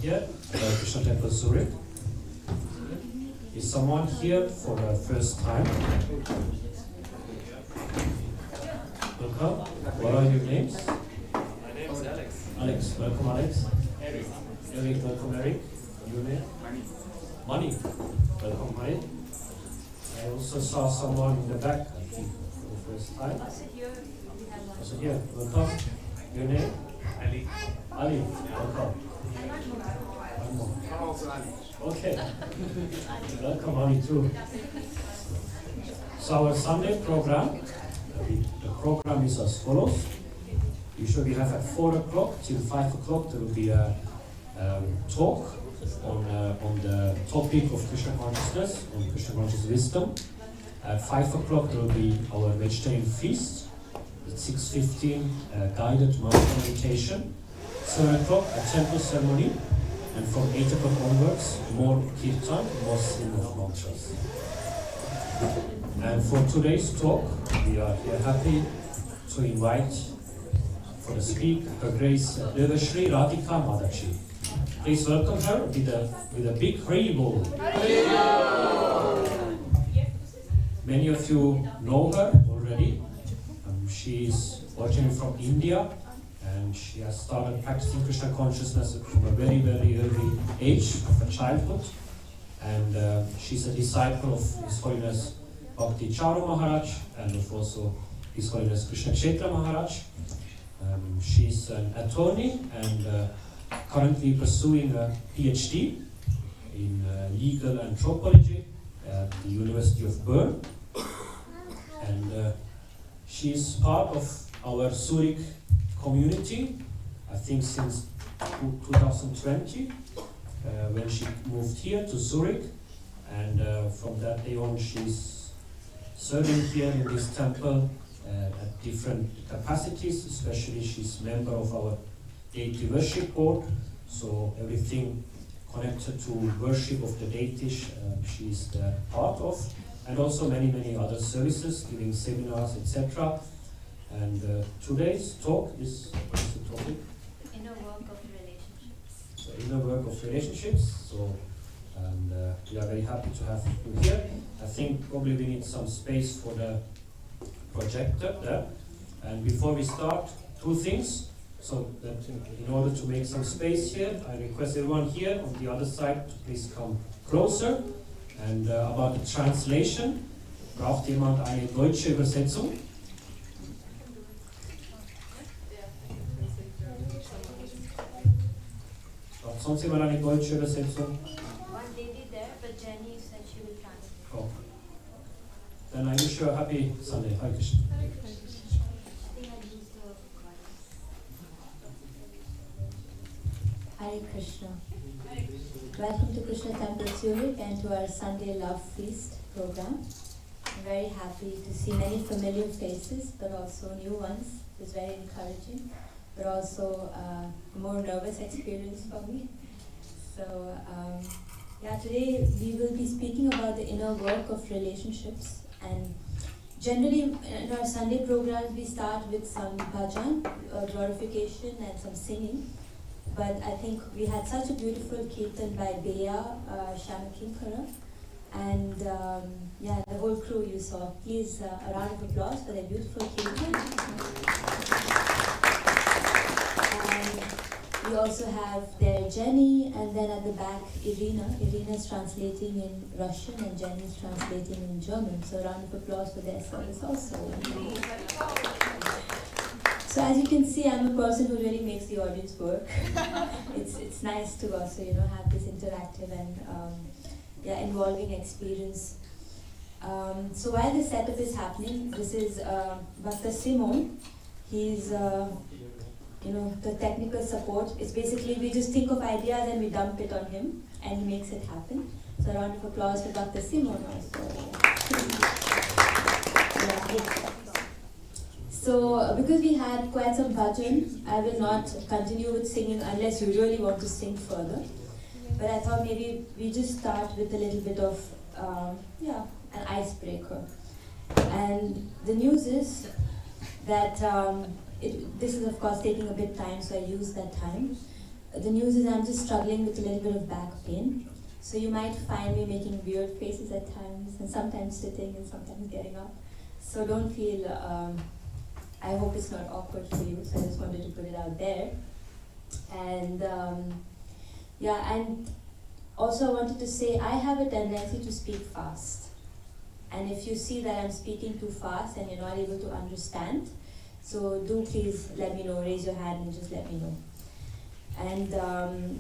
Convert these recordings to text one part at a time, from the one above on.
here at the Krishna Temple Zurich. Is someone here for the first time? Welcome. What are your names? My name is Alex. Alex. Welcome, Alex. Eric. Eric. Welcome, Eric. Your name? Money. Money. Welcome, Money. I also saw someone in the back, I think, for the first time. Also here. Welcome. Your name? Ali. Ali. Welcome. One more. I'm also Ali. Okay. Welcome, Ali, too. So our Sunday program, the program is as follows. Usually we have at 4 o'clock till 5 o'clock there will be a talk on the topic of Krishna consciousness, on Krishna conscious wisdom. At 5 o'clock there will be our vegetarian feast. At 6:15 guided mountain meditation. 7 o'clock a temple ceremony. And from 8 o'clock onwards, more kirtan, more singing of mantras. And for today's talk, we are here happy to invite for the speak Her Grace Devasri Radhika Devi. Please welcome her with a big Haribol. Many of you know her already. She is originally from India. And she has started practicing Krishna consciousness from a very, very early age of her childhood. And she's a disciple of His Holiness Bhakti Charu Maharaj and of also His Holiness Krishna Kshetra Maharaj. She's an attorney and currently pursuing a PhD in legal anthropology at the University of Bern. And she's part of our Zurich community, I think since 2020, when she moved here to Zurich, and from that day on she's serving here in this temple at different capacities, especially she's member of our deity worship board, so everything connected to worship of the deities she's the part of, and also many other services, giving seminars, etc. And today's talk is, what is the topic? Inner work of relationships. So inner work of relationships. So, and we are very happy to have you here. I think probably we need some space for the projector there. And before we start, two things. So that in order to make some space here, I request everyone here on the other side to please come closer. And about the translation, braucht jemand eine deutsche Übersetzung? Sonst jemand eine deutsche Übersetzung? One lady there, but Jenny said she will translate. Oh. Then I wish you a happy Sunday. Hare Krishna. Hare Krishna. Welcome to Krishna Temple Zurich and to our Sunday Love Feast program. I'm very happy to see many familiar faces, but also new ones. It's very encouraging, but also a more nervous experience for me. So, today we will be speaking about the inner work of relationships. And generally in our Sunday programs we start with some bhajan, glorification and some singing. But I think we had such a beautiful kirtan by Bea Shamakinkara, and the whole crew you saw. Please a round of applause for their beautiful kirtan. And we also have there Jenny, and then at the back Irina. Irina is translating in Russian and Jenny is translating in German. So a round of applause for their service also. So as you can see, I'm a person who really makes the audience work. It's nice to also have this interactive and involving experience. So while this setup is happening, this is Dr. Simon. He's the technical support. It's basically we just think of ideas and we dump it on him, and he makes it happen. So a round of applause for Dr. Simon also. So, because we had quite some bhajan, I will not continue with singing unless you really want to sing further. But I thought maybe we just start with a little bit of, an icebreaker. And the news is that this is of course taking a bit time, so I use that time. the news is I'm just struggling with a little bit of back pain. So you might find me making weird faces at times, and sometimes sitting and sometimes getting up. So don't feel, I hope it's not awkward for you, so I just wanted to put it out there. And yeah, and also I wanted to say I have a tendency to speak fast. And if you see that I'm speaking too fast and you're not able to understand, so do please let me know, raise your hand and just let me know. And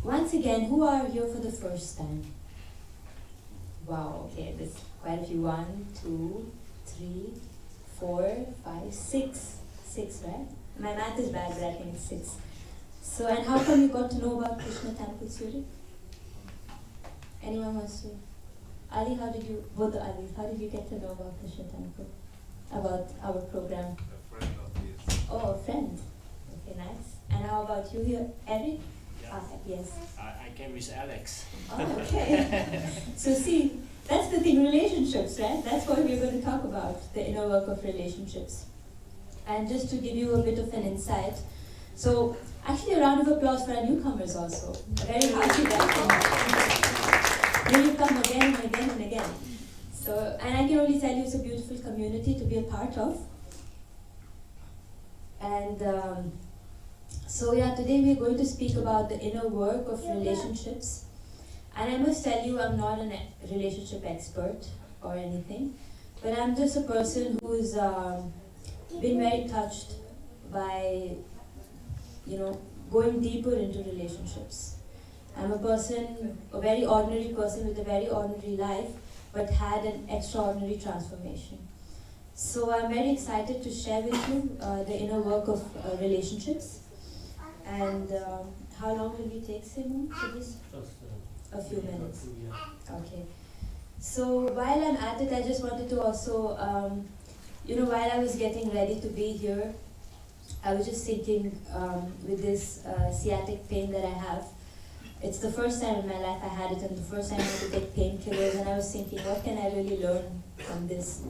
once again, who are here for the first time? Wow, okay, there's quite a few. 1, 2, 3, 4, 5, 6. 6, right? My math is bad, but I think it's 6. So, and how come you got to know about Krishna Temple, Suri? Anyone wants to? Ali, how did you, both the Alis, how did you get to know about Krishna Temple? About our program? A friend of his. Oh, a friend. Okay, nice. And how about you here, Eric? Yeah. Yes. I came with Alex. Oh, okay. So see, that's the thing, relationships, right? That's what we're going to talk about, the inner work of relationships. And just to give you a bit of an insight, so actually a round of applause for our newcomers also. A very hearty welcome. May you come again and again and again. So, and I can only tell you it's a beautiful community to be a part of. And so yeah, today we're going to speak about the inner work of relationships. And I must tell you, I'm not a relationship expert or anything, but I'm just a person who's been very touched by, going deeper into relationships. I'm a person, a very ordinary person with a very ordinary life, but had an extraordinary transformation. So I'm very excited to share with you the inner work of relationships. And how long will we take, Simon, for this? A few minutes. Okay. So while I'm at it, I just wanted to also, while I was getting ready to be here, I was just thinking with this sciatic pain that I have. It's the first time in my life I had it, and the first time I had to take painkillers, and I was thinking, what can I really learn from this?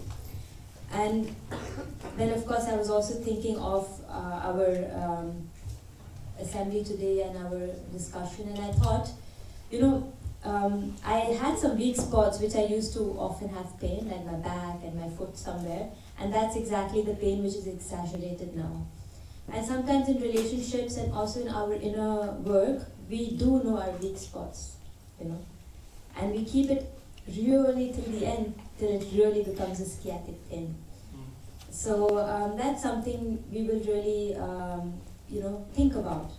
And then of course I was also thinking of our assembly today and our discussion, and I thought, I had some weak spots which I used to often have pain, like my back and my foot somewhere, and that's exactly the pain which is exaggerated now. And sometimes in relationships and also in our inner work, we do know our weak spots, and we keep it really till the end, till it really becomes a sciatic pain. So that's something we will really, think about.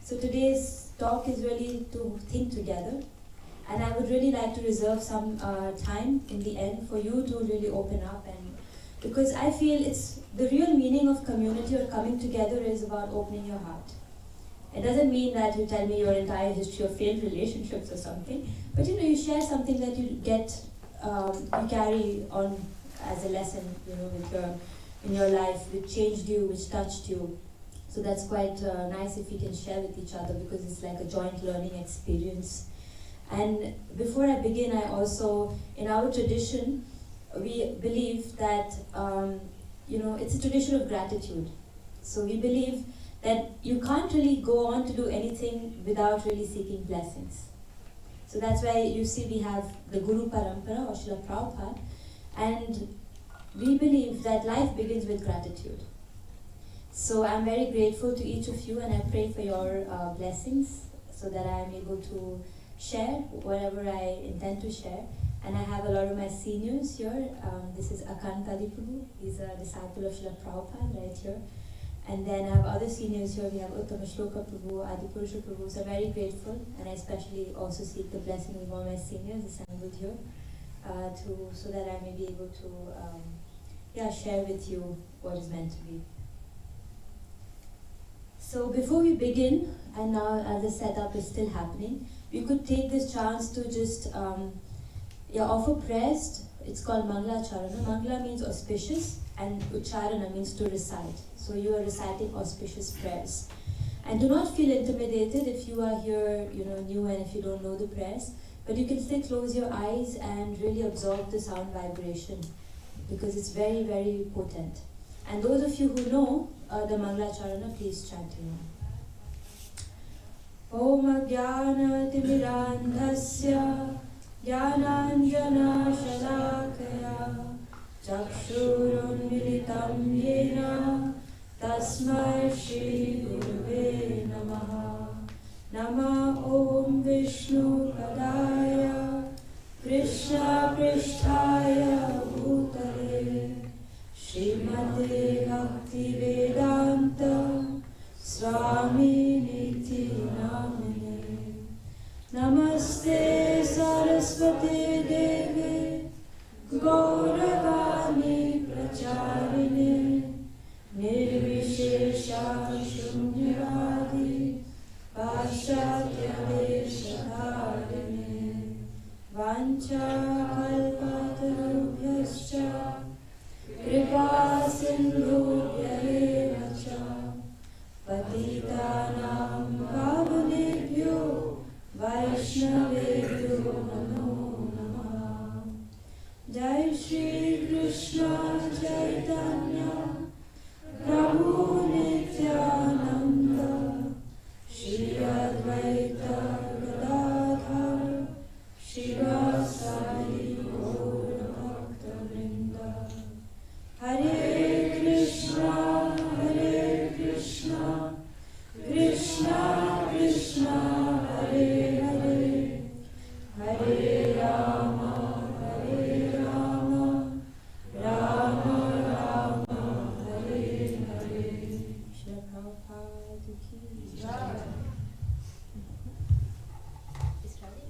So today's talk is really to think together, and I would really like to reserve some time in the end for you to really open up, and because I feel it's the real meaning of community or coming together is about opening your heart. It doesn't mean that you tell me your entire history of failed relationships or something, but you share something that you get, you carry on as a lesson, in your life, which changed you, which touched you. So that's quite nice if we can share with each other, because it's like a joint learning experience. And before I begin, I also, in our tradition, we believe that, it's a tradition of gratitude. So we believe that you can't really go on to do anything without really seeking blessings. So that's why you see we have the Guru Parampara or Srila Prabhupada, and we believe that life begins with gratitude. So I'm very grateful to each of you, and I pray for your blessings so that I am able to share whatever I intend to share. And I have a lot of my seniors here. This is Akan Kaliprabhu. He's a disciple of Srila Prabhupada right here. And then I have other seniors here. We have Uttama Shloka Prabhu, Adipurusha Prabhu. So I'm very grateful, and I especially also seek the blessing of all my seniors assembled here, so that I may be able to share with you what is meant to be. So before we begin, and now as the setup is still happening, we could take this chance to just offer prayers. It's called Mangla Charana. Mangla means auspicious, and Ucharana means to recite. So you are reciting auspicious prayers. And do not feel intimidated if you are here, new, and if you don't know the prayers. But you can still close your eyes and really absorb the sound vibration, because it's very, very potent. And those of you who know the Mangla Charana, please chant along. ॐ अज्ञानतिमिरान्धस्य ज्ञानाञ्जनशलाकया चक्षुरुन्मिलितं येन तस्मै श्रीगुरुवे नमः। नमः ॐ विष्णुपदाय कृष्णपृष्ठाय भूतले श्रीमते भक्तिवेदान्त स्वामिनिति नामिने। नमस्ते सरस्वती देवे गौरवाणी प्रचारिणे निर्विशेषा शून्यवादी पाश्चात्यदेशधारिणे वाञ्छाकल्पतरुभ्यश्च कृपा सिन्धुभ्य एव च पतितानां पावनेभ्यो वैष्णवेभ्यो नमो नमः। जय श्री कृष्ण चैतन्य प्रभु नित्यानंद श्री अद्वैत गदाधर शिवासादि गौरभक्तवृंद। हरे कृष्णा कृष्णा कृष्णा हरे हरे हरे राम राम राम हरे हरे। श्री प्रभुपाद की जय। Is ready?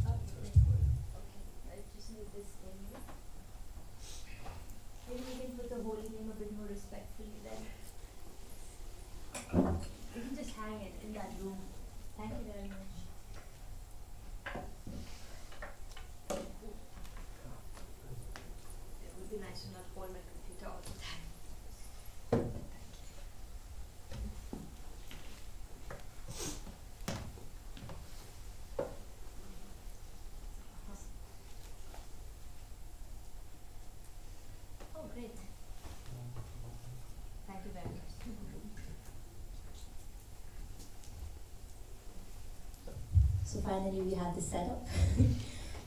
Okay. I just need this name. Maybe we can put the holy name a bit more respectfully then. We can just hang it in that room. Thank you very much. It would be nice to not hold my computer all the time. Awesome. Oh, great. Thank you very much. So finally we have the setup.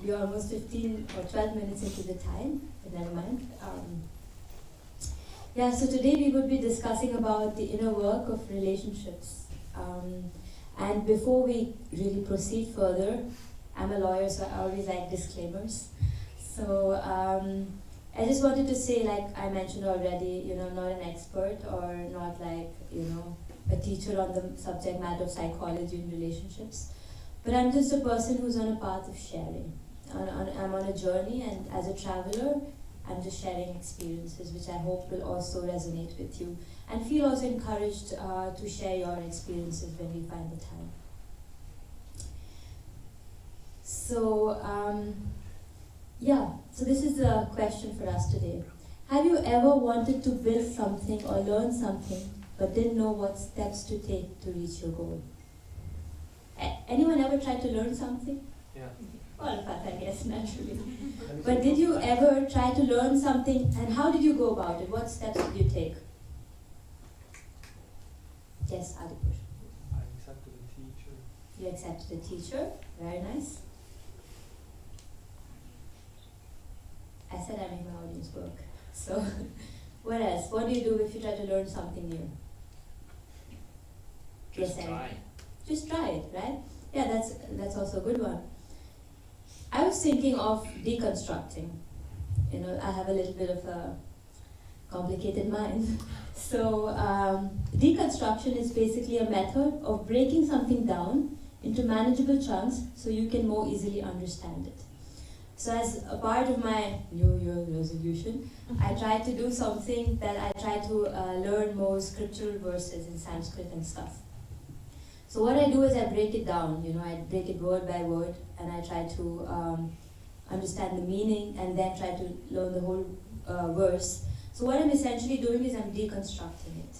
We are almost 15 or 12 minutes into the time, but never mind. Yeah, so today we would be discussing about the inner work of relationships. And before we really proceed further, I'm a lawyer, so I always like disclaimers. So I just wanted to say, like I mentioned already, not an expert or not like, a teacher on the subject matter of psychology and relationships. But I'm just a person who's on a path of sharing. I'm on a journey, and as a traveler, I'm just sharing experiences which I hope will also resonate with you. And feel also encouraged to share your experiences when we find the time. So, so this is the question for us today. Have you ever wanted to build something or learn something, but didn't know what steps to take to reach your goal? Anyone ever tried to learn something? Yeah. All of us, I guess, naturally. But did you ever try to learn something, and how did you go about it? What steps did you take? Yes, Adipur. I accepted a teacher. You accepted a teacher. Very nice. I said I make my audience work. So, what else? What do you do if you try to learn something new? Just Yes, try. Just try it, right? Yeah, that's also a good one. I was thinking of deconstructing. I have a little bit of a complicated mind. So deconstruction is basically a method of breaking something down into manageable chunks so you can more easily understand it. So as a part of my New Year resolution, I try to do something that I try to learn more scriptural verses in Sanskrit and stuff. So what I do is I break it down, I break it word by word, and I try to understand the meaning and then try to learn the whole verse. So what I'm essentially doing is I'm deconstructing it.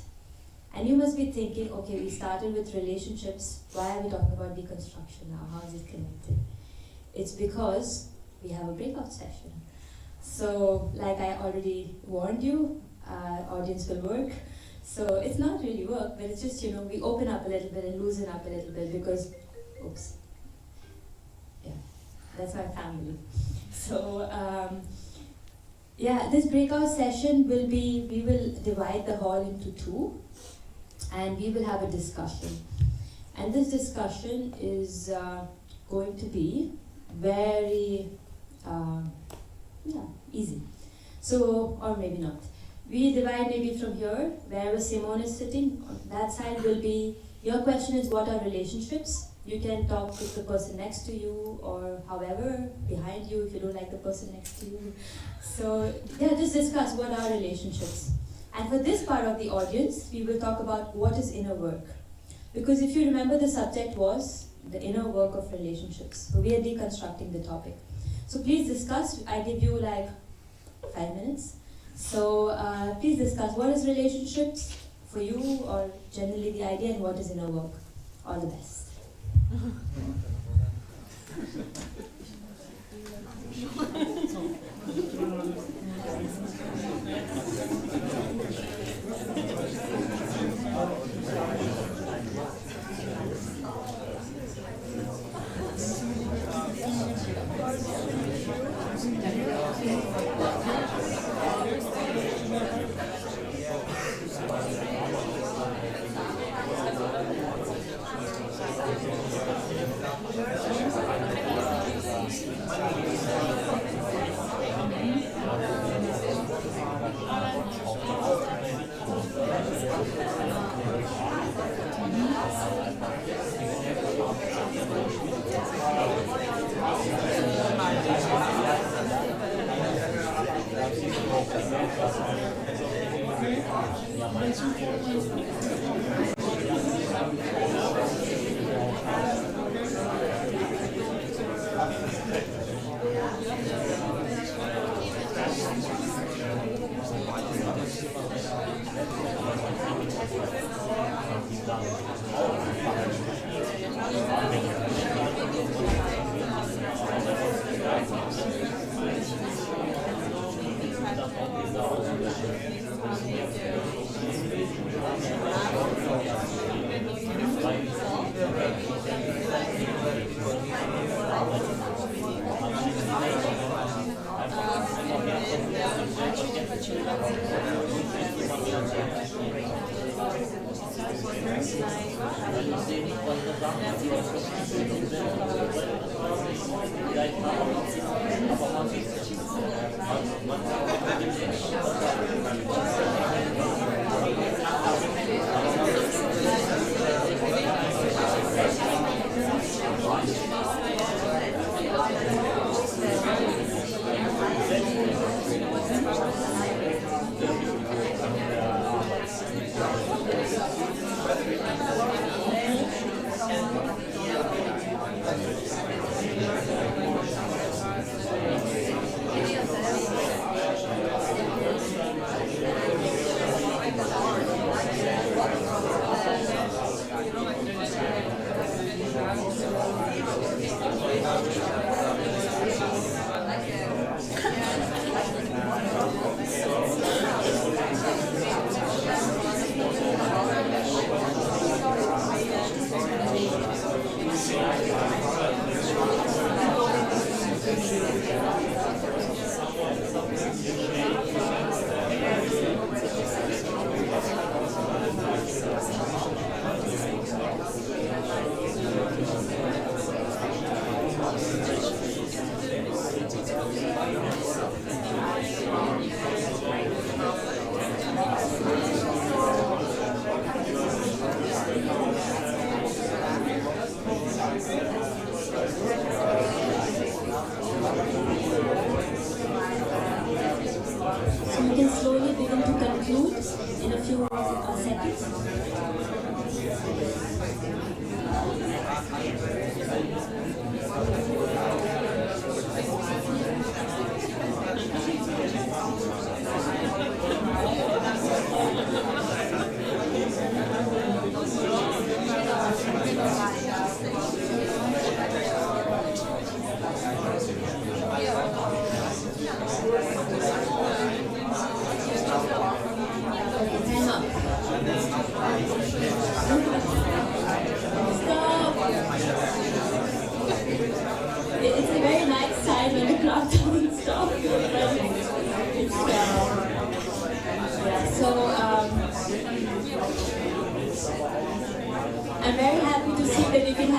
And you must be thinking, okay, we started with relationships, why are we talking about deconstruction now? How is it connected? It's because we have a breakout session. So like I already warned you, audience will work. So it's not really work, but it's just, we open up a little bit and loosen up a little bit because, oops, yeah, that's my family. So, this breakout session will be, we will divide the hall into two and we will have a discussion. And this discussion is going to be very easy. So, or maybe not. We divide maybe from here, wherever Simone is sitting, on that side will be, your question is what are relationships? You can talk with the person next to you or however, behind you if you don't like the person next to you. So just discuss what are relationships. And for this part of the audience, we will talk about what is inner work. Because if you remember, the subject was the inner work of relationships. So we are deconstructing the topic. So please discuss. I give you like 5 minutes. So please discuss what is relationships for you or generally the idea and what is inner work. All the best.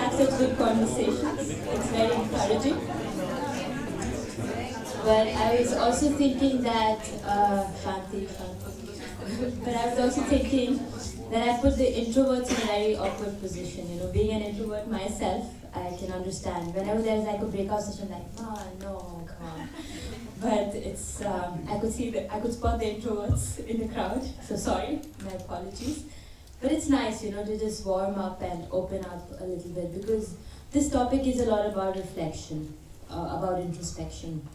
have such good conversations. It's very encouraging. But I was also thinking that, Shanti. But I was also thinking that I put the introverts in a very awkward position. You know, being an introvert myself, I can understand. Whenever there's like a breakout session, like, oh no, come on. But it's, I could spot the introverts in the crowd. So sorry, my apologies. But it's nice, you know, to just warm up and open up a little bit, because this topic is a lot about reflection, about introspection.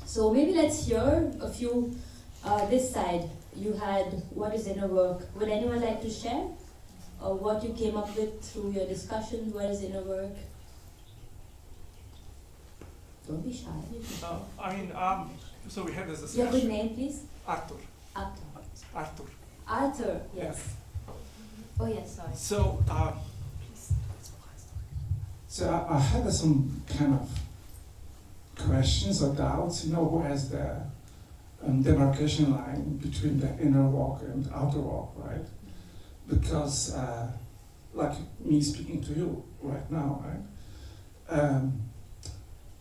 So maybe let's hear a few, this side. You had what is inner work. Would anyone like to share? Or what you came up with through your discussions? What is inner work? Don't be shy. So we had this Your discussion. good name, please? Arthur. Arthur. Arthur. Arthur, yes. Oh yes, sorry. So, So I had some kind of questions or doubts, you know, where's the demarcation line between the inner walk and outer walk, right? Because, like me speaking to you right now, right?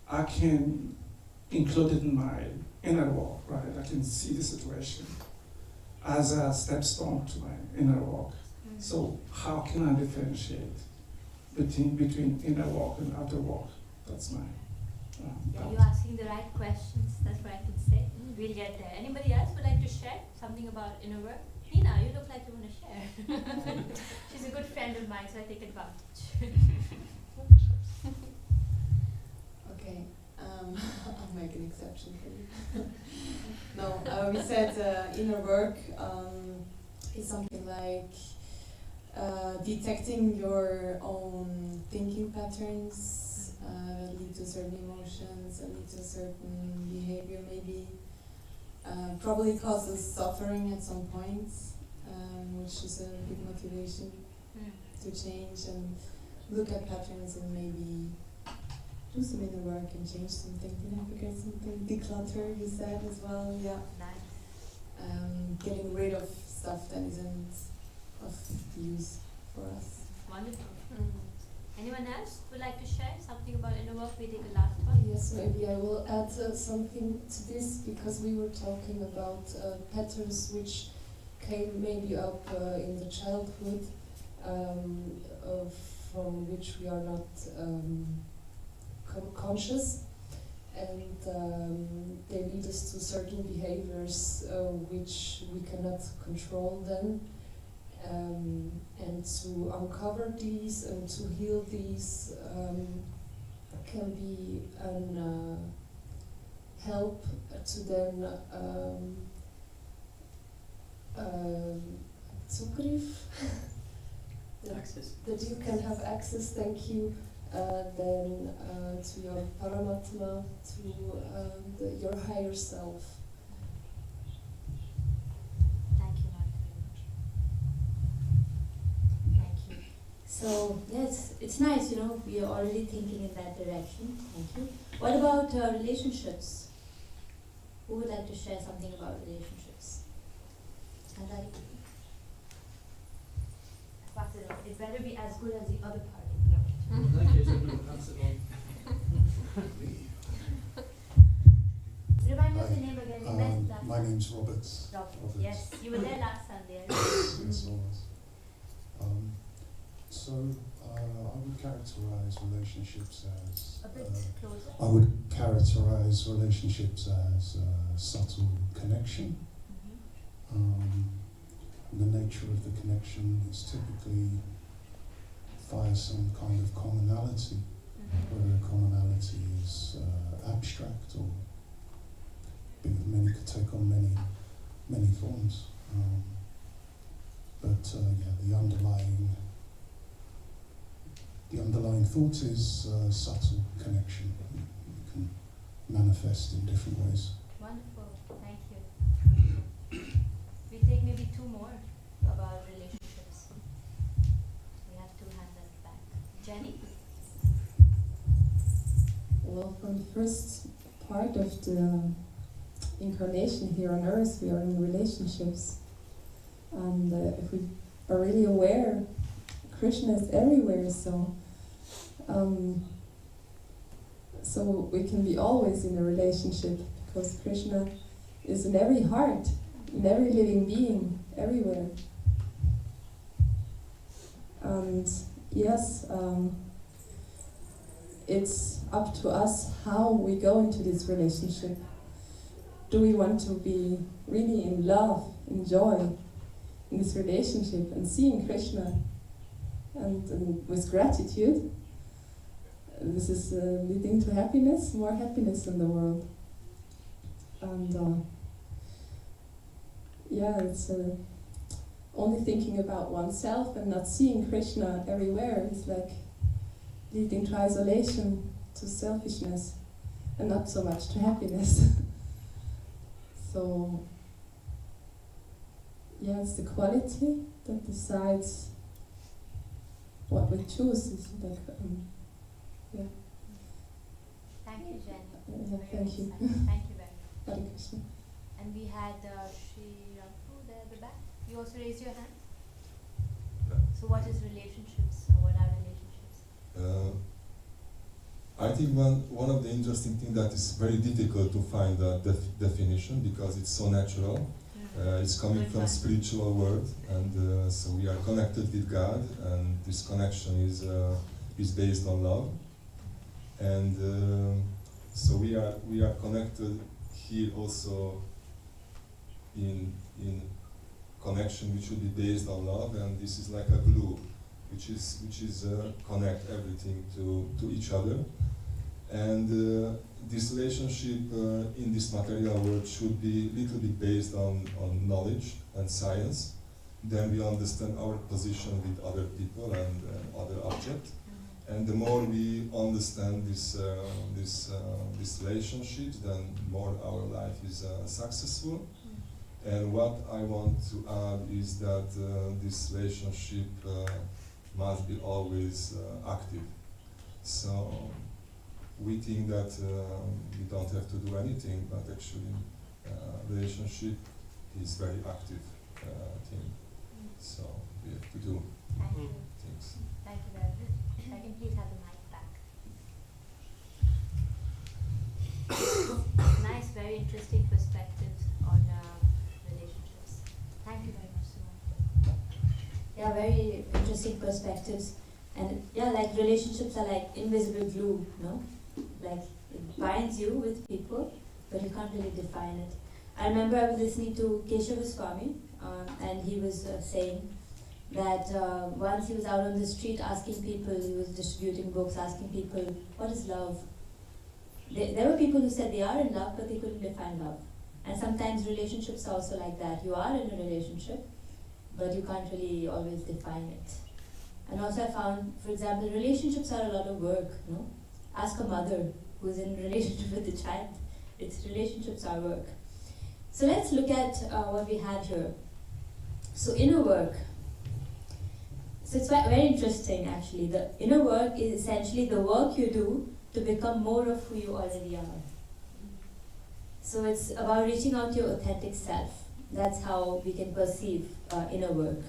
I can include it in my inner walk, right? I can see the situation as a stepstone to my inner walk. So how can I differentiate between inner walk and outer walk? That's my Yeah, doubt. you're asking the right questions, that's what I can say. We'll get there. Anybody else would like to share something about inner work? Nina, you look like you want to share. She's a good friend of mine, so I take advantage. Okay, I'll make an exception for you. No, we said inner work is something like detecting your own thinking patterns that lead to certain emotions, that lead to certain behavior maybe. Probably causes suffering at some point, which is a big motivation to change and look at patterns and maybe do some inner work and change something. Did I forget something? Declutter, you said as well, yeah. Nice. Getting rid of stuff that isn't of use for us. Wonderful. Anyone else would like to share something about inner work? We take the last one. Yes, maybe I will add something to this, because we were talking about patterns which came maybe up in the childhood, from which we are not conscious, and they lead us to certain behaviors which we cannot control then. And to uncover these and to heal these can be an help to then Zugriff, that you can have access, thank you, then to your paramatma, to your higher self. So yes, it's nice, you know, we are already thinking in that direction. Thank you. What about relationships? Who would like to share something about relationships? It better be as good as the other party. No. in that case, I'm going to pass it on. Remind us the name again. You met last My name's Robert. Robert. Yes, you were there last Sunday. Yes, I was. So I would characterize relationships as. A bit closer. I would characterize relationships as subtle connection. The nature of the connection is typically via some kind of commonality, whether a commonality is abstract or could take on many forms. But the underlying thought is subtle connection. It can manifest in different ways. Wonderful. Thank you. We take maybe two more about relationships. We have two hands at the back. Jenny? Well, from the first part of the incarnation here on earth, we are in relationships. And if we are really aware, Krishna is everywhere, so So we can be always in a relationship because Krishna is in every heart, in every living being, everywhere. And yes, it's up to us how we go into this relationship. Do we want to be really in love, in joy, in this relationship, and seeing Krishna, and with gratitude? This is leading to happiness, more happiness in the world. And yeah, it's only thinking about oneself and not seeing Krishna everywhere is like leading to isolation, to selfishness, and not so much to happiness. So, yeah, it's the quality that decides what we choose. It's like, yeah. Thank you, Jenny. Yeah, Very thank you. insightful. Thank you very much. Hare Krishna. And we had Sri Rampu there at the back. You also raised your hand. So what is relationships, or what are relationships? I think one of the interesting things that is very difficult to find a definition because it's so natural. It's coming Good from one. spiritual world, and so we are connected with God, and this connection is based on love, and so we are connected here also in connection which should be based on love, and this is like a glue, which is connect everything to each other, and this relationship in this material world should be a little bit based on knowledge and science. Then we understand our position with other people and other objects. And the more we understand this relationship, then more our life is successful. And what I want to add is that this relationship must be always active. So we think that we don't have to do anything, but actually relationship is very active thing. So we have to do Thank you. things. Thank you very much. I can please have the mic back. Nice, very interesting perspectives on relationships. Thank you very much, Suma. Yeah, very interesting perspectives. And yeah, like relationships are like invisible glue, no? Like it binds you with people, but you can't really define it. I remember I was listening to Keshava Swami, and he was saying that once he was out on the street asking people, he was distributing books, asking people, what is love? There were people who said they are in love, but they couldn't define love. And sometimes relationships are also like that. You are in a relationship, but you can't really always define it. And also I found, for example, relationships are a lot of work, no? Ask a mother who's in a relationship with a child. Relationships are work. So let's look at what we had here. So inner work. So it's very interesting actually. The inner work is essentially the work you do to become more of who you already are. So it's about reaching out to your authentic self. That's how we can perceive inner work.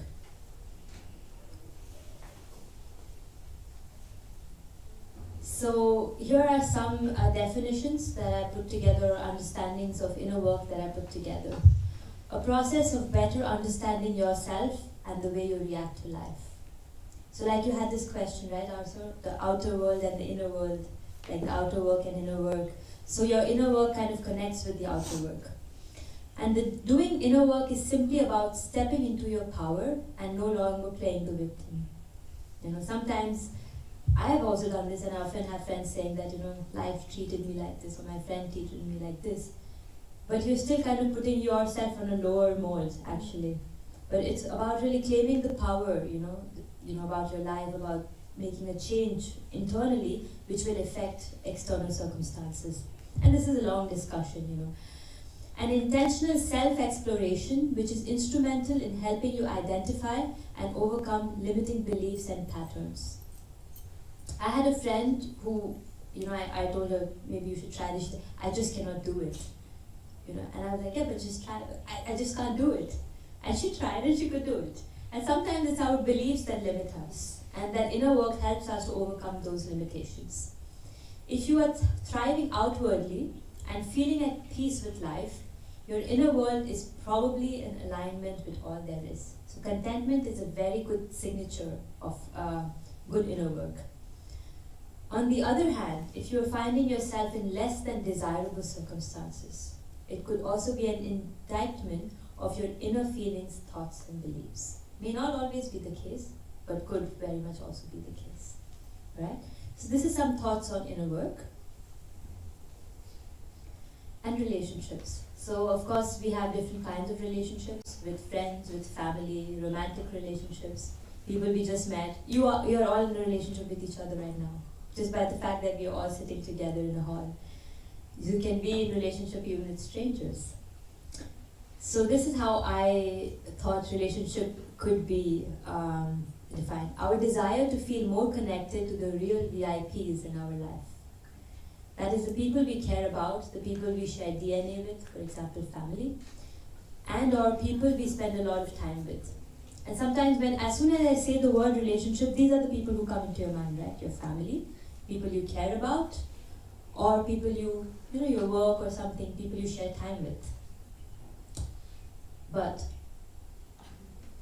So here are some definitions that I put together, or understandings of inner work that I put together. A process of better understanding yourself and the way you react to life. So like you had this question, right, Arthur? The outer world and the inner world, like the outer work and inner work. So your inner work kind of connects with the outer work. And doing inner work is simply about stepping into your power and no longer playing the victim. You know, sometimes I have also done this, and I often have friends saying that, you know, life treated me like this, or my friend treated me like this. But you're still kind of putting yourself on a lower mold, actually. But it's about really claiming the power, you know, about your life, about making a change internally, which will affect external circumstances. And this is a long discussion, you know. An intentional self-exploration, which is instrumental in helping you identify and overcome limiting beliefs and patterns. I had a friend who, you know, I told her, maybe you should try this. She said, I just cannot do it. You know, and I was like, yeah, but just try. I just can't do it. And she tried and she could do it. And sometimes it's our beliefs that limit us. And that inner work helps us to overcome those limitations. If you are thriving outwardly and feeling at peace with life, your inner world is probably in alignment with all there is. So contentment is a very good signature of good inner work. On the other hand, if you are finding yourself in less than desirable circumstances, it could also be an indictment of your inner feelings, thoughts, and beliefs. May not always be the case, but could very much also be the case. Right? So this is some thoughts on inner work. And relationships. So of course we have different kinds of relationships with friends, with family, romantic relationships, people we just met. You are all in a relationship with each other right now. Just by the fact that we are all sitting together in a hall. You can be in relationship even with strangers. So this is how I thought relationship could be defined. Our desire to feel more connected to the real VIPs in our life. That is the people we care about, the people we share DNA with, for example, family, and or people we spend a lot of time with. And sometimes as soon as I say the word relationship, these are the people who come into your mind, right? Your family, people you care about, or people your work or something, people you share time with. But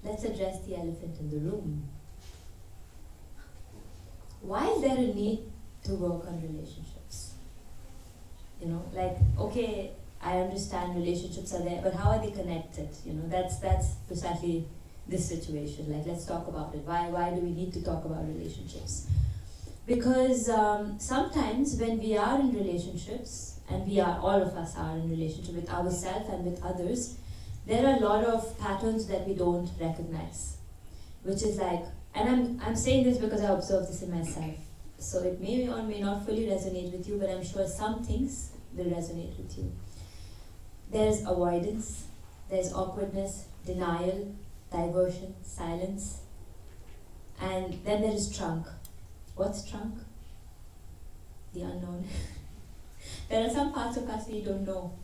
let's address the elephant in the room. Why is there a need to work on relationships? Okay, I understand relationships are there, but how are they connected? That's precisely this situation. Let's talk about it. Why do we need to talk about relationships? Because sometimes when we are in relationships, and all of us are in relationship with ourselves and with others, there are a lot of patterns that we don't recognize. Which is and I'm saying this because I observe this in myself. So it may or may not fully resonate with you, but I'm sure some things will resonate with you. There's avoidance, there's awkwardness, denial, diversion, silence, and then there is trunk. What's trunk? The unknown. There are some parts of us we don't know,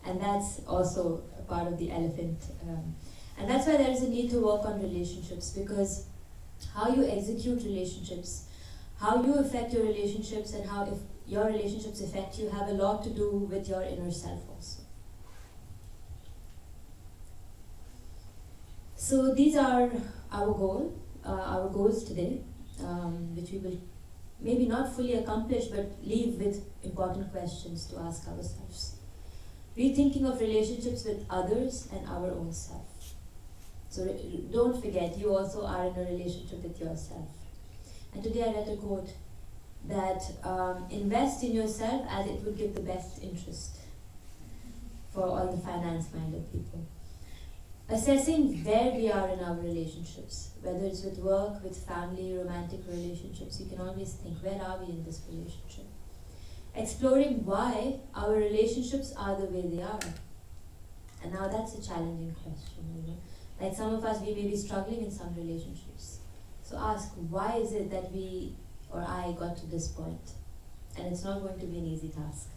and that's also a part of the elephant. And that's why there is a need to work on relationships, because how you execute relationships, how you affect your relationships, and how if your relationships affect you have a lot to do with your inner self also. So these are our goals today, which we will maybe not fully accomplish, but leave with important questions to ask ourselves. Rethinking of relationships with others and our own self. So don't forget, you also are in a relationship with yourself. And today I read a quote that invest in yourself as it would give the best interest for all the finance-minded people. Assessing where we are in our relationships, whether it's with work, with family, romantic relationships, you can always think, where are we in this relationship? Exploring why our relationships are the way they are. And now that's a challenging question, Like some of us, we may be struggling in some relationships. So ask, why is it that we or I got to this point? And it's not going to be an easy task.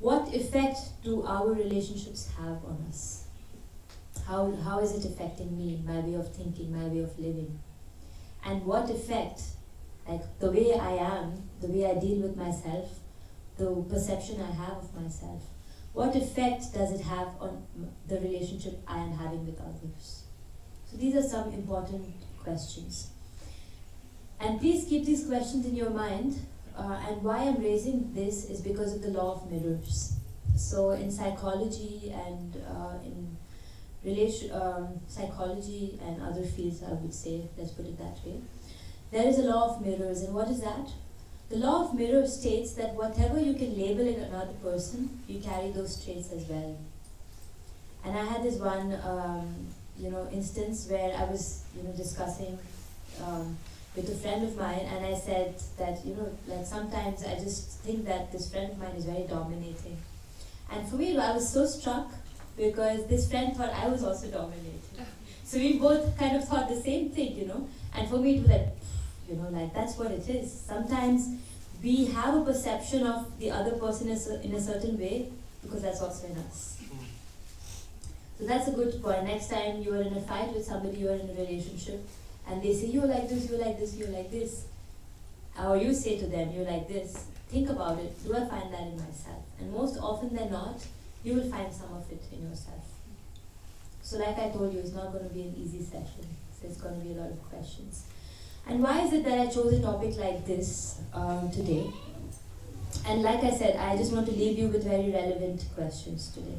What effect do our relationships have on us? How is it affecting me, my way of thinking, my way of living? And what effect, the way I am, the way I deal with myself, the perception I have of myself, what effect does it have on the relationship I am having with others? So these are some important questions. And please keep these questions in your mind. And why I'm raising this is because of the law of mirrors. So in psychology and in psychology and other fields, I would say, let's put it that way, there is a law of mirrors. And what is that? The law of mirrors states that whatever you can label in another person, you carry those traits as well. And I had this one, instance where I was, discussing with a friend of mine, and I said that, sometimes I just think that this friend of mine is very dominating. And for me, I was so struck because this friend thought I was also dominating. So we both kind of thought the same thing, And for me, it was that's what it is. Sometimes we have a perception of the other person in a certain way because that's also in us. So that's a good point. Next time you are in a fight with somebody, you are in a relationship, and they say, you're like this, you're like this, you're like this, or you say to them, you're like this, think about it, do I find that in myself? And most often than not, you will find some of it in yourself. So like I told you, it's not going to be an easy session, so it's going to be a lot of questions. And why is it that I chose a topic like this today? And like I said, I just want to leave you with very relevant questions today.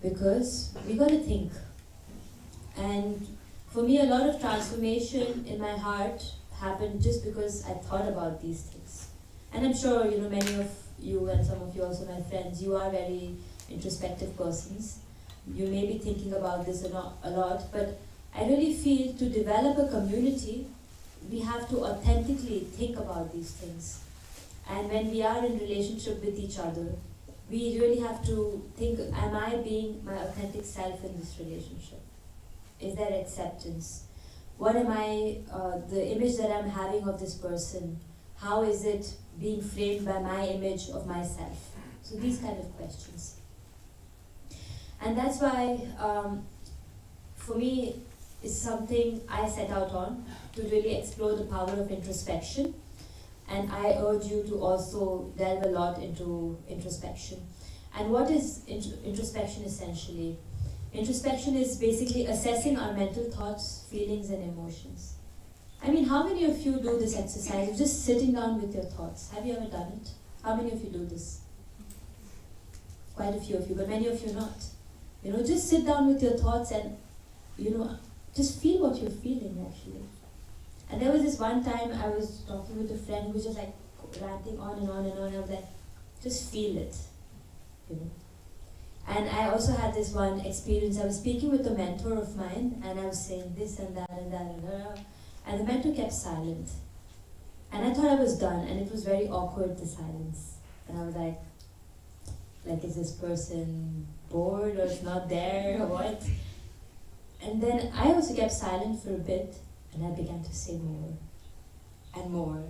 Because we got to think. And for me, a lot of transformation in my heart happened just because I thought about these things. And I'm sure, many of you and some of you also my friends, you are very introspective persons. You may be thinking about this a lot, but I really feel to develop a community, we have to authentically think about these things. And when we are in relationship with each other, we really have to think, am I being my authentic self in this relationship? Is there acceptance? What am I, the image that I'm having of this person, how is it being framed by my image of myself? So these kind of questions. And that's why, for me, it's something I set out on, to really explore the power of introspection. And I urge you to also delve a lot into introspection. And what is introspection essentially? Introspection is basically assessing our mental thoughts, feelings, and emotions. I mean, how many of you do this exercise, just sitting down with your thoughts? Have you ever done it? How many of you do this? Quite a few of you, but many of you not. Just sit down with your thoughts and, just feel what you're feeling actually. And there was this one time I was talking with a friend who was just like ranting on and on and on. I was like, just feel it, And I also had this one experience. I was speaking with a mentor of mine, and I was saying this and that and that and that. And the mentor kept silent. And I thought I was done, and it was very awkward, the silence. And I was like, is this person bored or is not there or what? And then I also kept silent for a bit, and I began to say more and more.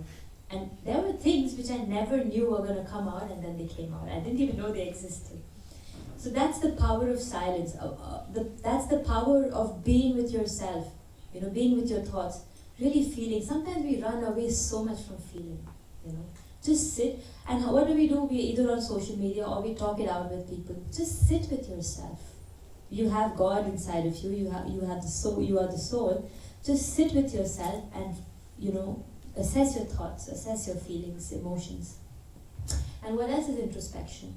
And there were things which I never knew were going to come out, and then they came out. I didn't even know they existed. So that's the power of silence. That's the power of being with yourself, being with your thoughts, really feeling. Sometimes we run away so much from feeling, Just sit, and what do? We either on social media or we talk it out with people. Just sit with yourself. You have God inside of you. You have the soul. You are the soul. Just sit with yourself and assess your thoughts, assess your feelings, emotions. And what else is introspection?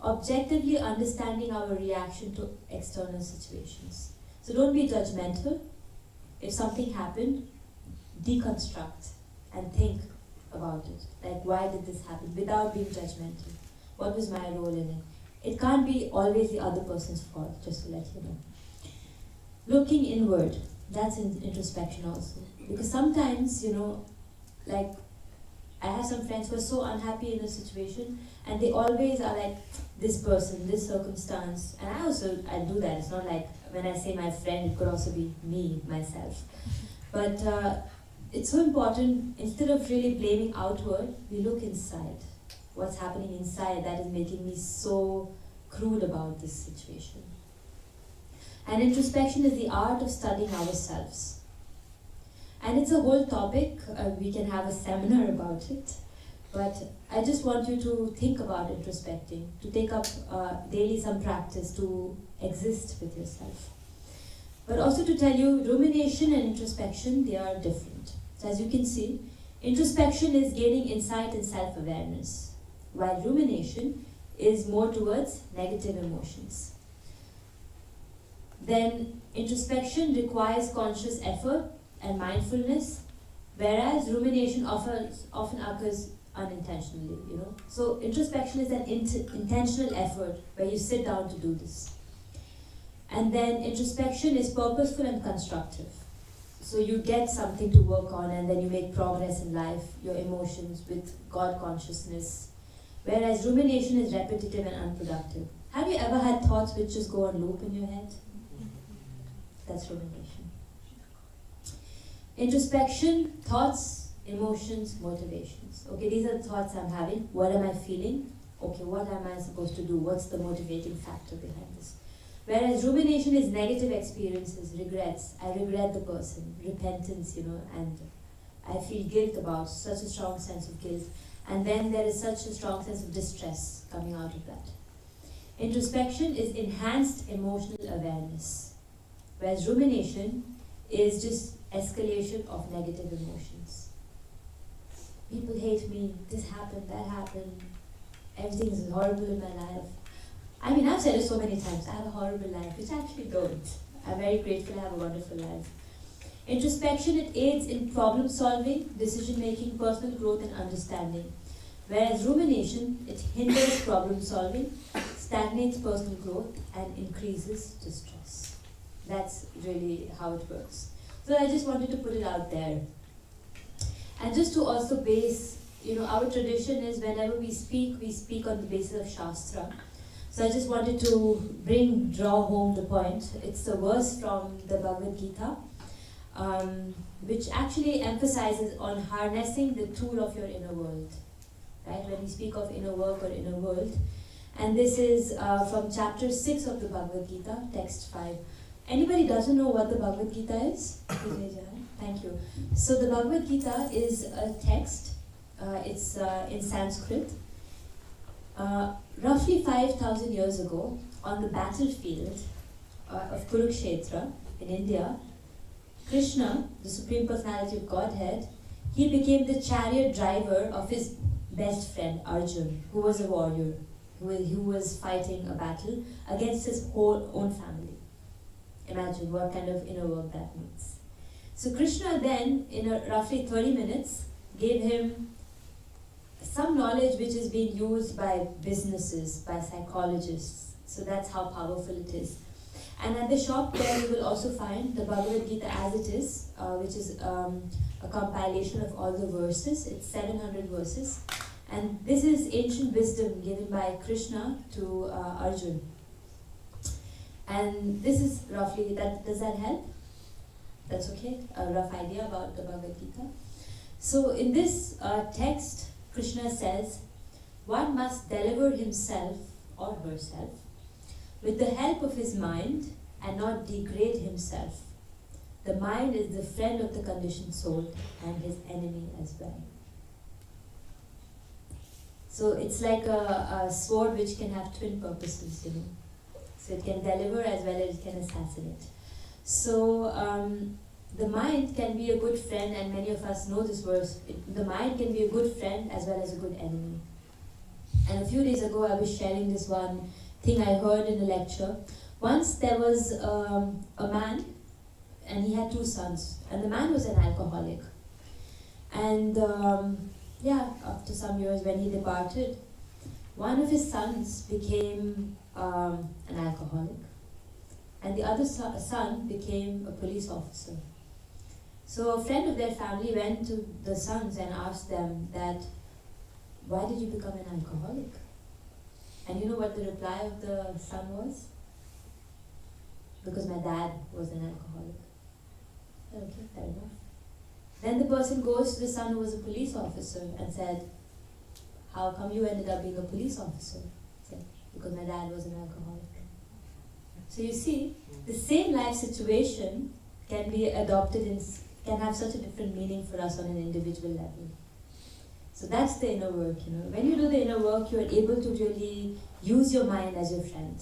Objectively understanding our reaction to external situations. So don't be judgmental. If something happened, deconstruct and think about it. Like, why did this happen? Without being judgmental. What was my role in it? It can't be always the other person's fault, just to let you know. Looking inward, that's introspection also. Because sometimes, I have some friends who are so unhappy in a situation, and they always are like, this person, this circumstance. And I do that. It's not like, when I say my friend, it could also be me, myself. But it's so important, instead of really blaming outward, we look inside. What's happening inside that is making me so crude about this situation. And introspection is the art of studying ourselves. And it's a whole topic. We can have a seminar about it. But I just want you to think about introspecting, to take up daily some practice to exist with yourself. But also to tell you, rumination and introspection, they are different. So as you can see, introspection is gaining insight and self-awareness, while rumination is more towards negative emotions. Then introspection requires conscious effort and mindfulness, whereas rumination often occurs unintentionally, So introspection is an intentional effort where you sit down to do this. And then introspection is purposeful and constructive. So you get something to work on, and then you make progress in life, your emotions, with God consciousness. Whereas rumination is repetitive and unproductive. Have you ever had thoughts which just go on loop in your head? That's rumination. Introspection, thoughts, emotions, motivations. Okay, these are the thoughts I'm having. What am I feeling? Okay, what am I supposed to do? What's the motivating factor behind this? Whereas rumination is negative experiences, regrets. I regret the person, repentance, and I feel guilt about, such a strong sense of guilt. And then there is such a strong sense of distress coming out of that. Introspection is enhanced emotional awareness, whereas rumination is just escalation of negative emotions. People hate me, this happened, that happened, everything is horrible in my life. I mean, I've said it so many times, I have a horrible life, which I actually don't. I'm very grateful I have a wonderful life. Introspection, it aids in problem solving, decision making, personal growth and understanding. Whereas rumination, it hinders problem solving, stagnates personal growth and increases distress. That's really how it works. So I just wanted to put it out there. And just to also base, our tradition is whenever we speak on the basis of Shastra. So I just wanted to draw home the point. It's a verse from the Bhagavad Gita, which actually emphasizes on harnessing the tool of your inner world. Right? When we speak of inner work or inner world. And this is from chapter 6 of the Bhagavad Gita, text 5. Anybody doesn't know what the Bhagavad Gita is? Please raise your hand. Thank you. So the Bhagavad Gita is a text. It's in Sanskrit. Roughly 5,000 years ago, on the battlefield of Kurukshetra in India, Krishna, the Supreme Personality of Godhead, he became the chariot driver of his best friend Arjun, who was a warrior, who was fighting a battle against his whole own family. Imagine what kind of inner work that means. So Krishna then, in roughly 30 minutes, gave him some knowledge which is being used by businesses, by psychologists. So that's how powerful it is. And at the shop there you will also find the Bhagavad Gita as it is, which is a compilation of all the verses. It's 700 verses. And this is ancient wisdom given by Krishna to Arjun. And this is roughly, does that help? That's okay, a rough idea about the Bhagavad Gita. So in this text, Krishna says, one must deliver himself or herself with the help of his mind and not degrade himself. The mind is the friend of the conditioned soul and his enemy as well. So it's like a sword which can have twin purposes, So it can deliver as well as it can assassinate. So the mind can be a good friend, and many of us know this verse. The mind can be a good friend as well as a good enemy. And a few days ago I was sharing this one thing I heard in a lecture. Once there was a man, and he had 2 sons, and the man was an alcoholic. And after some years when he departed, one of his sons became an alcoholic, and the other son became a police officer. So a friend of their family went to the sons and asked them that, why did you become an alcoholic? And you know what the reply of the son was? Because my dad was an alcoholic. Okay, fair enough. Then the person goes to the son who was a police officer and said, how come you ended up being a police officer? He said, because my dad was an alcoholic. So you see, the same life situation can be adopted can have such a different meaning for us on an individual level. So that's the inner work, When you do the inner work, you are able to really use your mind as your friend.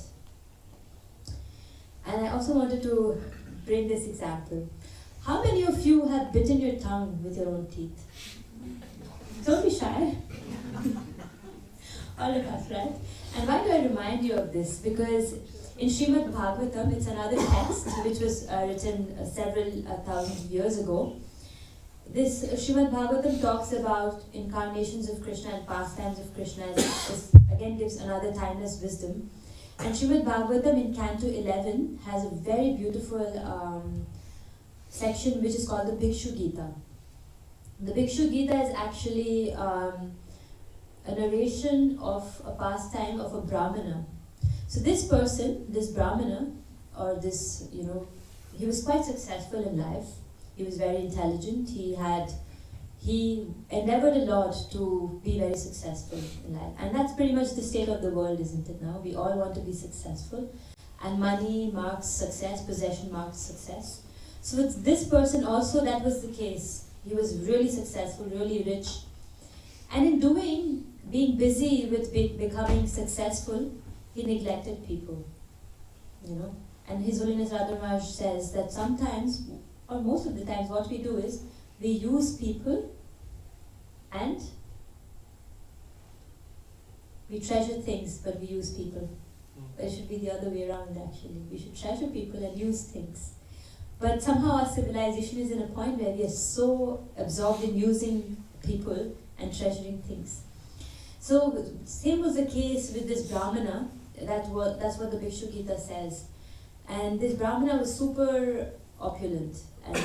And I also wanted to bring this example. How many of you have bitten your tongue with your own teeth? Don't be shy. All of us, right? And why do I remind you of this? Because in Srimad Bhagavatam, it's another text which was written several thousand years ago. This Srimad Bhagavatam talks about incarnations of Krishna and pastimes of Krishna. This again gives another timeless wisdom. And Srimad Bhagavatam in Canto 11 has a very beautiful section which is called the Bhikshu Gita. The Bhikshu Gita is actually a narration of a pastime of a Brahmana. So this person, this Brahmana, or this, he was quite successful in life. He was very intelligent. He endeavored a lot to be very successful in life. And that's pretty much the state of the world, isn't it now? We all want to be successful. and money marks success, possession marks success. So with this person also that was the case. He was really successful, really rich. And in being busy with becoming successful, he neglected people, you know. And His Holiness Radha Maharaj says that sometimes, or most of the times, what we do is we use people and we treasure things, but we use people. But it should be the other way around actually. We should treasure people and use things. But somehow our civilization is in a point where we are so absorbed in using people and treasuring things. So same was the case with this Brahmana. That's what the Bhikshu Gita says. And this Brahmana was super opulent, and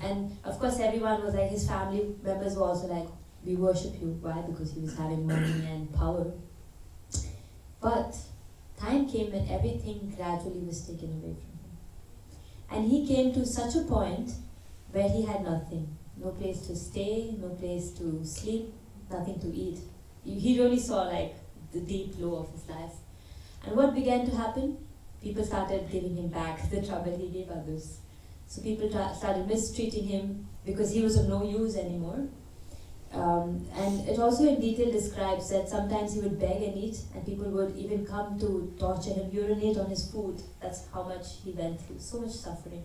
and of course everyone was like, his family members were also like, we worship you. Why? Because he was having money and power. But time came when everything gradually was taken away from him. And he came to such a point where he had nothing. No place to stay, no place to sleep, nothing to eat. He really saw like the deep low of his life. And what began to happen? People started giving him back the trouble he gave others. So people started mistreating him because he was of no use anymore. And it also in detail describes that sometimes he would beg and eat, and people would even come to torture him, urinate on his food. That's how much he went through, so much suffering.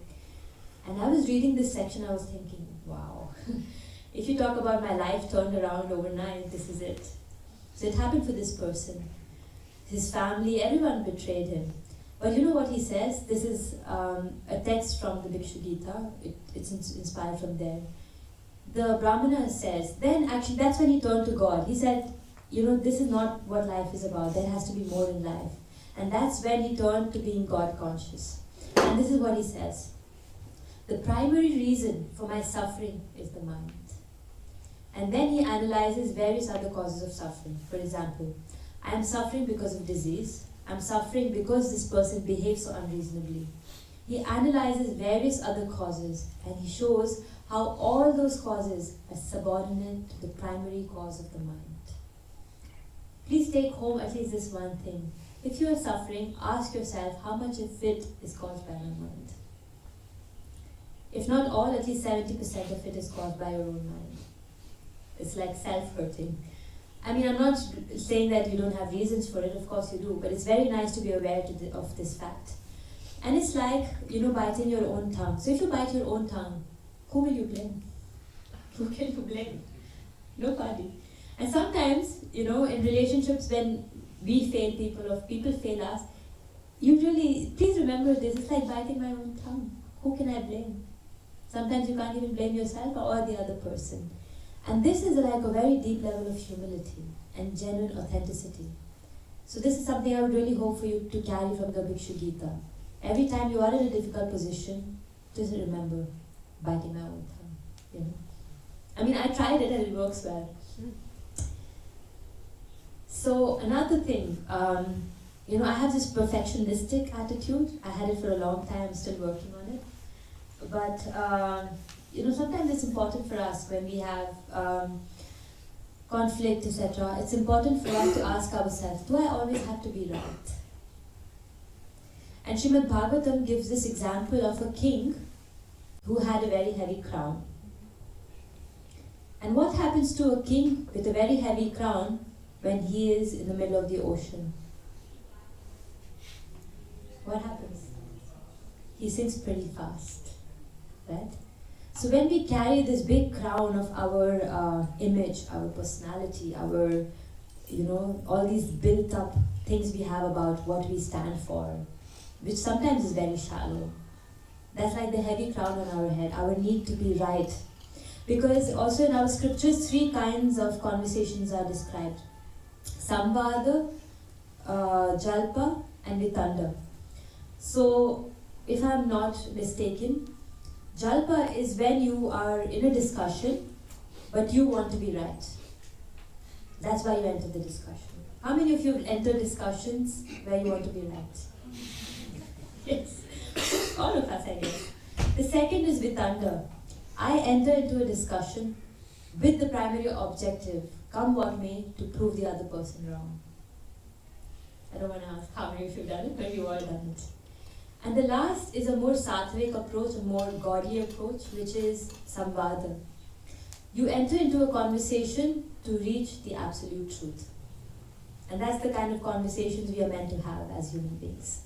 And I was reading this section, I was thinking, wow, if you talk about my life turned around overnight, this is it. So it happened for this person. His family, everyone betrayed him. But you know what he says? This is a text from the Bhikshu Gita. It's inspired from there. The Brahmana says, then actually that's when he turned to God. He said, this is not what life is about. There has to be more in life. And that's when he turned to being God conscious. And this is what he says. The primary reason for my suffering is the mind. And then he analyzes various other causes of suffering. For example, I am suffering because of disease. I'm suffering because this person behaves so unreasonably. He analyzes various other causes and he shows how all those causes are subordinate to the primary cause of the mind. Please take home at least this one thing. If you are suffering, ask yourself how much of it is caused by my mind. If not all, at least 70% of it is caused by your own mind. It's like self-hurting. I mean, I'm not saying that you don't have reasons for it, of course you do, but it's very nice to be aware of this fact. And it's like, biting your own tongue. So if you bite your own tongue, who will you blame? Who can you blame? Nobody. And sometimes, in relationships when we fail people or people fail us, usually, please remember this, it's like biting my own tongue. Who can I blame? Sometimes you can't even blame yourself or the other person. And this is like a very deep level of humility and genuine authenticity. So this is something I would really hope for you to carry from the Bhikshu Gita. Every time you are in a difficult position, just remember, biting my own tongue, I mean, I tried it and it works well. So another thing, I have this perfectionistic attitude. I had it for a long time, I'm still working on it. But, sometimes it's important for us when we have conflict, etc. It's important for us to ask ourselves, do I always have to be right? And Srimad Bhagavatam gives this example of a king who had a very heavy crown. And what happens to a king with a very heavy crown when he is in the middle of the ocean? What happens? He sinks pretty fast, right? So when we carry this big crown of our image, our personality, our, all these built up things we have about what we stand for, which sometimes is very shallow. That's like the heavy crown on our head, our need to be right. Because also in our scriptures, 3 kinds of conversations are described. Samvada, Jalpa and Vitanda. So, if I'm not mistaken, Jalpa is when you are in a discussion, but you want to be right. That's why you enter the discussion. How many of you have entered discussions where you want to be right? Yes, all of us, I guess. The second is Vitanda. I enter into a discussion with the primary objective, come what may, to prove the other person wrong. I don't want to ask how many of you have done it, but you've all done it. And the last is a more sattvic approach, a more godly approach, which is samvada. You enter into a conversation to reach the absolute truth. And that's the kind of conversations we are meant to have as human beings.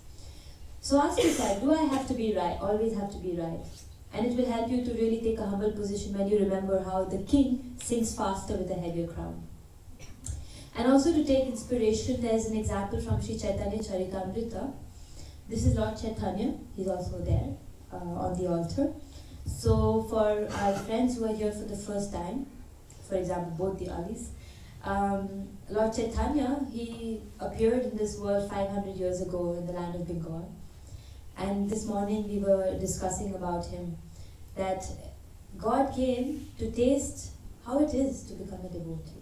So ask yourself, do I have to be right? Always have to be right? And it will help you to really take a humble position when you remember how the king sings faster with a heavier crown. And also to take inspiration, there's an example from Sri Chaitanya Charitamrita. This is Lord Chaitanya, he's also there on the altar. So for our friends who are here for the first time, for example, both the Alis, Lord Chaitanya, he appeared in this world 500 years ago in the land of Bengal. And this morning we were discussing about him, that God came to taste how it is to become a devotee.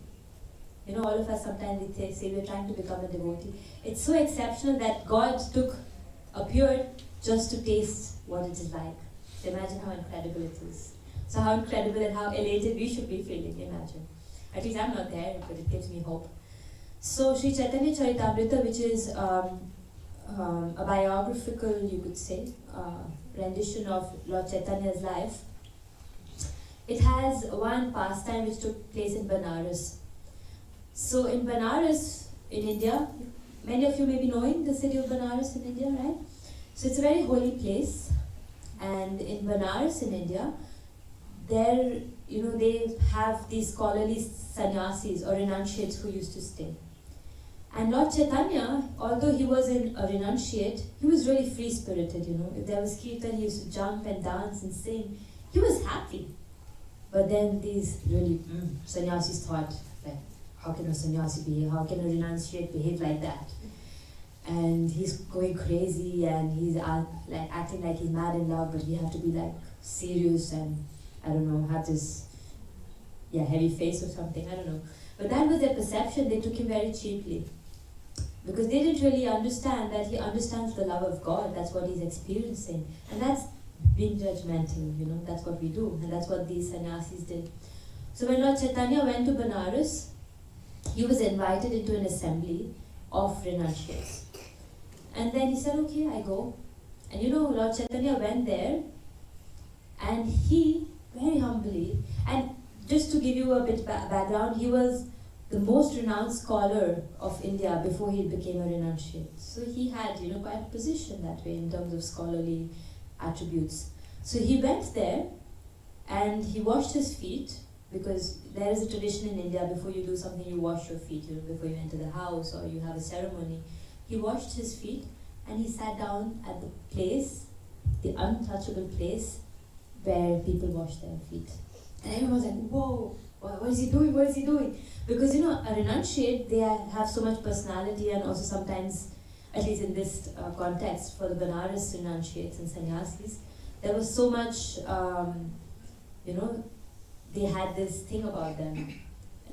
You know, all of us sometimes we say we're trying to become a devotee. It's so exceptional that God appeared just to taste what it is like. So imagine how incredible it is. So how incredible and how elated we should be feeling, imagine. At least I'm not there, but it gives me hope. So Sri Chaitanya Charitamrita, which is a biographical, you could say, rendition of Lord Chaitanya's life, it has one pastime which took place in Benares. So in Benares, in India, many of you may be knowing the city of Benares in India, right? So it's a very holy place. And in Benares in India, there, you know, they have these scholarly sannyasis or renunciates who used to stay. And Lord Chaitanya, although he was a renunciate, he was really free-spirited, you know. If there was kirtan, he used to jump and dance and sing. He was happy. But then these really sannyasis thought, like, how can a sannyasi behave? How can a renunciate behave like that? And he's going crazy and he's like acting like he's mad in love, but we have to be like serious and, I don't know, have this heavy face or something, I don't know. But that was their perception. They took him very cheaply. Because they didn't really understand that he understands the love of God. That's what he's experiencing. And that's being judgmental, you know, that's what we do. And that's what these sannyasis did. So when Lord Chaitanya went to Benares, he was invited into an assembly of renunciates. And then he said, okay, I go. And you know, Lord Chaitanya went there and he, very humbly, and just to give you a bit background, he was the most renowned scholar of India before he became a renunciate. So he had, you know, quite a position that way in terms of scholarly attributes. So he went there and he washed his feet, because there is a tradition in India, before you do something you wash your feet, you know, before you enter the house or you have a ceremony. He washed his feet and he sat down at the place, the untouchable place where people wash their feet. And everyone was like, whoa, what is he doing, what is he doing? Because, you know, a renunciate, they have so much personality, and also sometimes, at least in this context, for the Benares renunciates and sannyasis, there was so much, you know, they had this thing about them.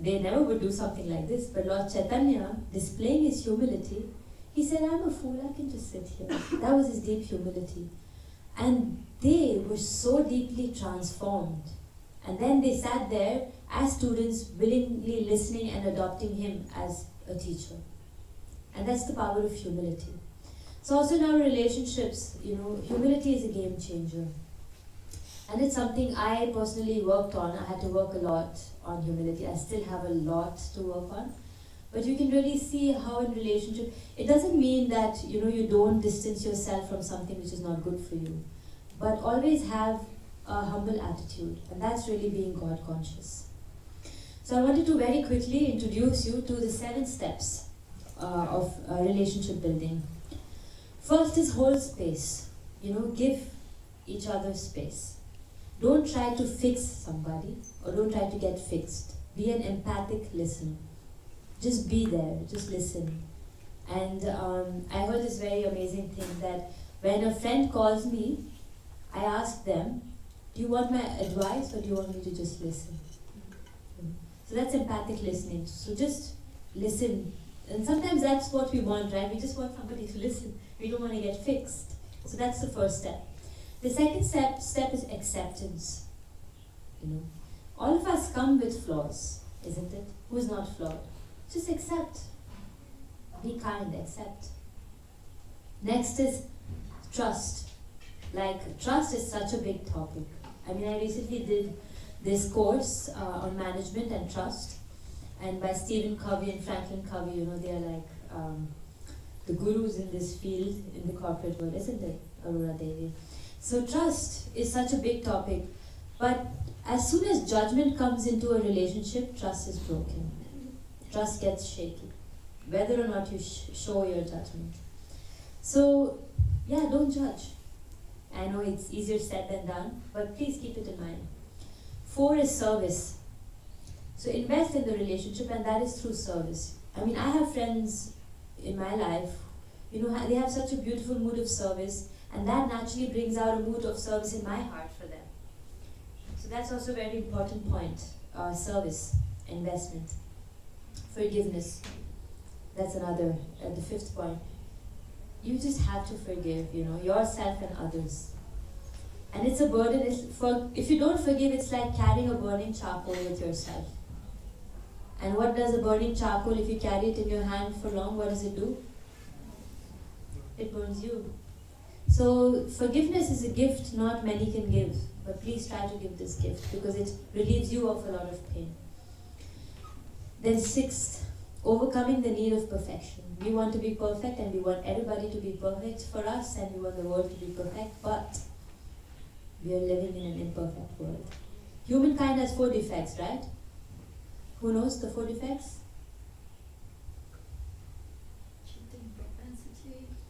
They never would do something like this, but Lord Chaitanya, displaying his humility, he said, I'm a fool, I can just sit here. That was his deep humility. And they were so deeply transformed. And then they sat there as students, willingly listening and adopting him as a teacher. And that's the power of humility. So also in our relationships, you know, humility is a game changer. And it's something I personally worked on. I had to work a lot on humility. I still have a lot to work on. But you can really see how in relationship, it doesn't mean that, you know, you don't distance yourself from something which is not good for you. But always have a humble attitude. And that's really being God conscious. So I wanted to very quickly introduce you to the 7 steps of relationship building. First is hold space. You know, give each other space. Don't try to fix somebody or don't try to get fixed. Be an empathic listener. Just be there, just listen. And I heard this very amazing thing that when a friend calls me, I ask them, do you want my advice or do you want me to just listen? So that's empathic listening. So just listen. And sometimes that's what we want, right? We just want somebody to listen. We don't want to get fixed. So that's the first step. The second step is acceptance. You know, all of us come with flaws, isn't it? Who's not flawed? Just accept. Be kind, accept. Next is trust. Like, trust is such a big topic. I mean, I recently did this course on management and trust, and by Stephen Covey and Franklin Covey, you know, they're like the gurus in this field in the corporate world, isn't it, Aurora Devi? So trust is such a big topic, but as soon as judgment comes into a relationship, trust is broken. Trust gets shaky, whether or not you show your judgment. So, yeah, don't judge. I know it's easier said than done, but please keep it in mind. 4 is service. So invest in the relationship, and that is through service. I mean, I have friends in my life, you know, they have such a beautiful mood of service, and that naturally brings out a mood of service in my heart for them. So that's also a very important point. Service, investment, forgiveness. That's another, the 5th point. You just have to forgive, you know, yourself and others. And it's a burden. If you don't forgive, it's like carrying a burning charcoal with yourself. And what does a burning charcoal, if you carry it in your hand for long, what does it do? It burns you. So forgiveness is a gift not many can give. But please try to give this gift, because it relieves you of a lot of pain. Then 6th, overcoming the need of perfection. We want to be perfect, and we want everybody to be perfect for us, and we want the world to be perfect, but we are living in an imperfect world. Humankind has 4 defects, right? Who knows the 4 defects?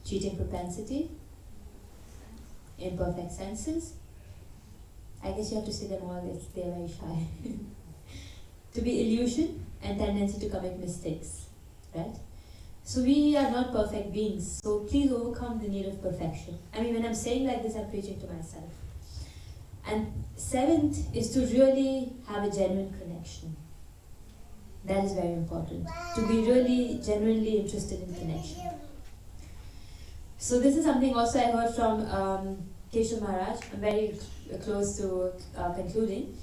Cheating propensity, imperfect senses. I guess you have to say them all, they're very shy. To be illusion and tendency to commit mistakes, right? So we are not perfect beings, so please overcome the need of perfection. I mean, when I'm saying like this, I'm preaching to myself. And 7th is to really have a genuine connection. That is very important. To be really genuinely interested in connection. So this is something also I heard from Keshav Maharaj. I'm very close to concluding.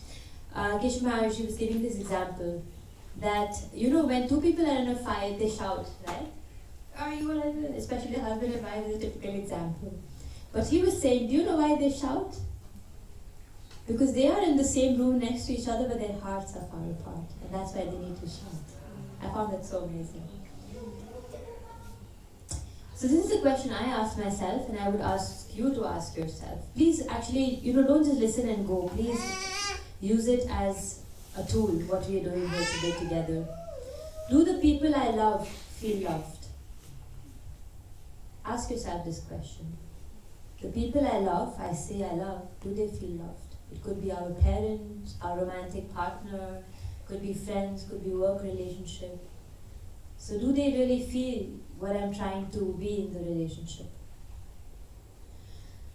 Keshav Maharaj, he was giving this example that, you know, when 2 people are in a fight, they shout, right? Especially the husband and wife is a typical example. But he was saying, do you know why they shout? Because they are in the same room next to each other, but their hearts are far apart. And that's why they need to shout. I found that so amazing. So this is a question I asked myself, and I would ask you to ask yourself. Please actually, you know, don't just listen and go. Please use it as a tool, what we are doing here today together. Do the people I love feel loved? Ask yourself this question. The people I love, I say I love, do they feel loved? It could be our parents, our romantic partner, could be friends, could be work relationship. So do they really feel what I'm trying to be in the relationship?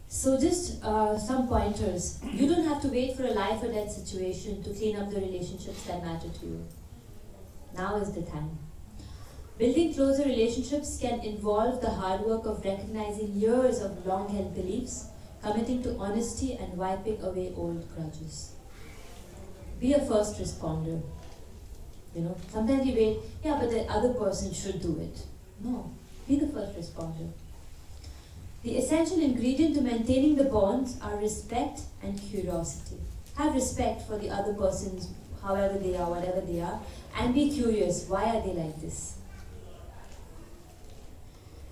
So just some pointers. You don't have to wait for a life or death situation to clean up the relationships that matter to you. Now is the time. Building closer relationships can involve the hard work of recognizing years of long-held beliefs, committing to honesty, and wiping away old grudges. Be a first responder. You know, sometimes you wait, yeah, but the other person should do it. No, be the first responder. The essential ingredient to maintaining the bonds are respect and curiosity. Have respect for the other persons, however they are, whatever they are, and be curious, why are they like this?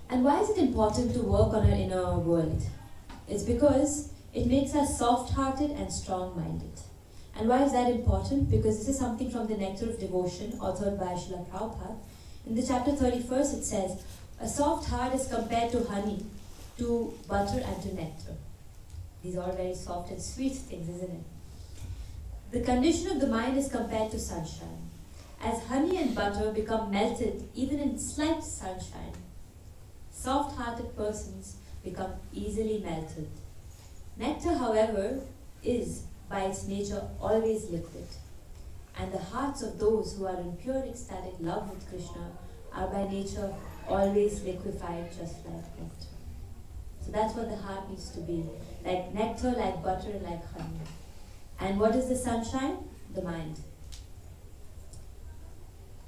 And why is it important to work on our inner world? It's because it makes us soft-hearted and strong-minded. And why is that important? Because this is something from the Nectar of Devotion, authored by Srila Prabhupada. In the chapter 31st, it says, a soft heart is compared to honey, to butter and to nectar. These are all very soft and sweet things, isn't it? The condition of the mind is compared to sunshine. As honey and butter become melted even in slight sunshine, soft-hearted persons become easily melted. Nectar, however, is by its nature always liquid, and the hearts of those who are in pure ecstatic love with Krishna are by nature always liquefied just like nectar. So that's what the heart needs to be, like nectar, like butter, like honey. And what is the sunshine? The mind.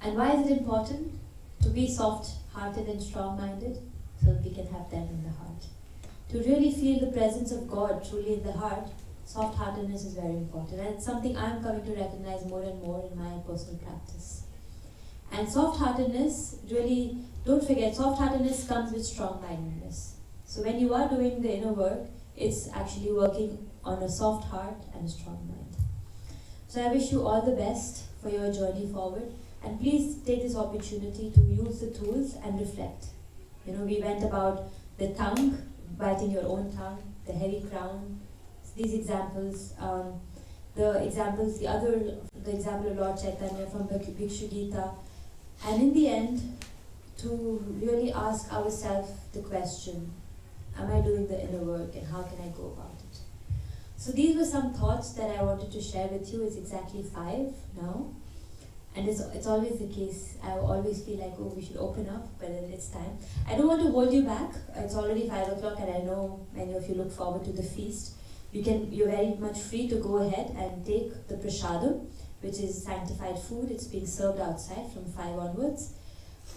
And why is it important to be soft-hearted and strong-minded? So that we can have that in the heart. to really feel the presence of God truly in the heart, soft-heartedness is very important. And it's something I'm coming to recognize more and more in my personal practice. And soft-heartedness, really, don't forget, soft-heartedness comes with strong-mindedness. So when you are doing the inner work, it's actually working on a soft heart and a strong mind. So I wish you all the best for your journey forward. And please take this opportunity to use the tools and reflect. You know, we went about the tongue, biting your own tongue, the heavy crown, these examples, the example of Lord Chaitanya from Bhikshu Gita. And in the end, to really ask ourselves the question, am I doing the inner work and how can I go about it? So these were some thoughts that I wanted to share with you. It's exactly 5 now. And it's always the case. I always feel like, oh, we should open up, but then it's time. I don't want to hold you back. It's already 5 o'clock and I know many of you look forward to the feast. You're very much free to go ahead and take the prasadam, which is sanctified food. It's being served outside from 5 onwards.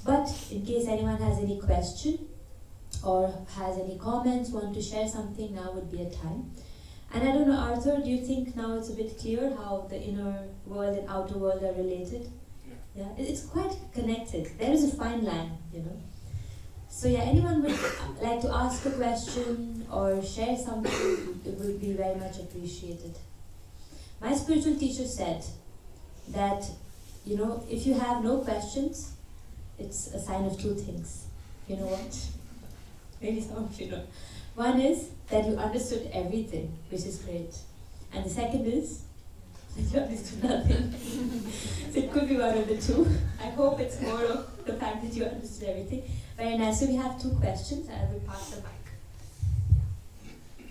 But in case anyone has any question or has any comments, want to share something, now would be a time. And I don't know, Arthur, do you think now it's a bit clear how the inner world and outer world are related? Yeah, it's quite connected. There is a fine line, you know. So yeah, anyone would like to ask a question or share something, it would be very much appreciated. My spiritual teacher said that, you know, if you have no questions, it's a sign of 2 things. You know what? Maybe some of you know. One is that you understood everything, which is great. And the second is that you understood nothing. So it could be one of the 2. I hope it's more of the fact that you understood everything. Very nice. So we have 2 questions and I will pass the mic.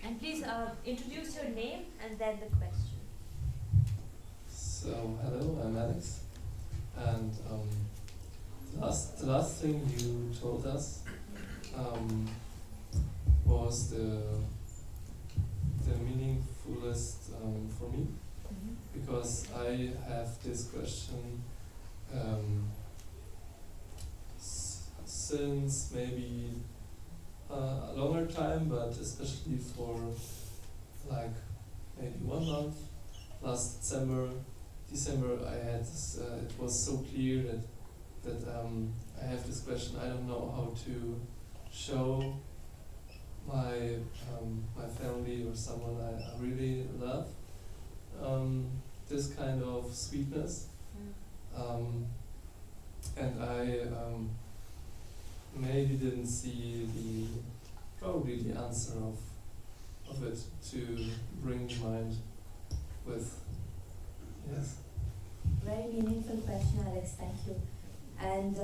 And please introduce your name and then the question. So, hello, I'm Alex. And the last thing you told us was the meaningfulest for me, because I have this question since maybe a longer time, but especially for like maybe 1 month. Last December I had this, it was so clear that I have this question. I don't know how to show my family or someone I really love this kind of sweetness, and I maybe didn't see probably the answer of it to bring to mind with. Yes. Very meaningful question, Alex. Thank you. And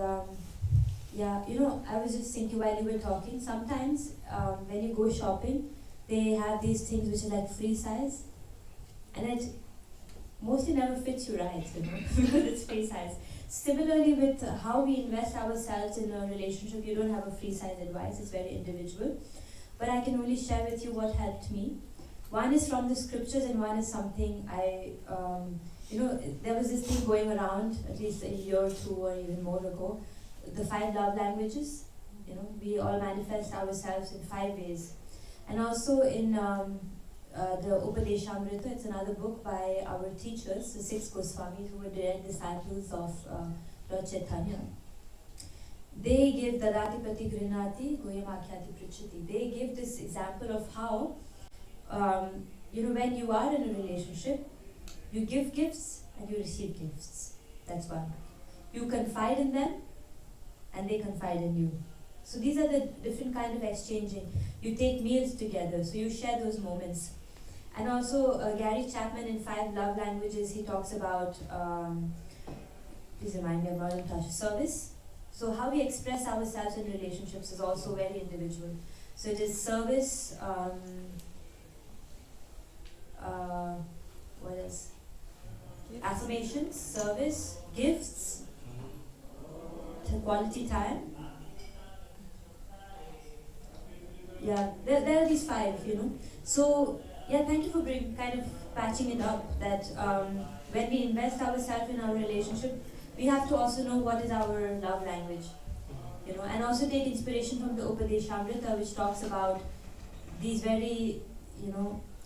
yeah, you know, I was just thinking while you were talking, sometimes when you go shopping, they have these things which are like free size, and it mostly never fits you right, you know, because it's free size. Similarly with how we invest ourselves in a relationship, you don't have a free size advice, it's very individual. But I can only share with you what helped me. One is from the scriptures and one is something you know, there was this thing going around at least a year or 2 or even more ago, the 5 love languages. You know, we all manifest ourselves in 5 ways. And also in the Upadeshamrita, it's another book by our teachers, the 6 Goswamis, who were direct disciples of Lord Chaitanya. They give Dadati Prati Grinati, Goyam Akhyati Prichati. They give this example of how, you know, when you are in a relationship, you give gifts and you receive gifts. That's one. You confide in them and they confide in you. So these are the different kind of exchanging. You take meals together, so you share those moments. And also Gary Chapman in 5 love languages, he talks about, please remind me about service. So how we express ourselves in relationships is also very individual. So it is service, what else? Affirmations, service, gifts, quality time. Yeah, there are these 5, you know. So, yeah, thank you for kind of patching it up, that when we invest ourselves in our relationship, we have to also know what is our love language, you know, and also take inspiration from the Upadeshamrita, which talks about these very,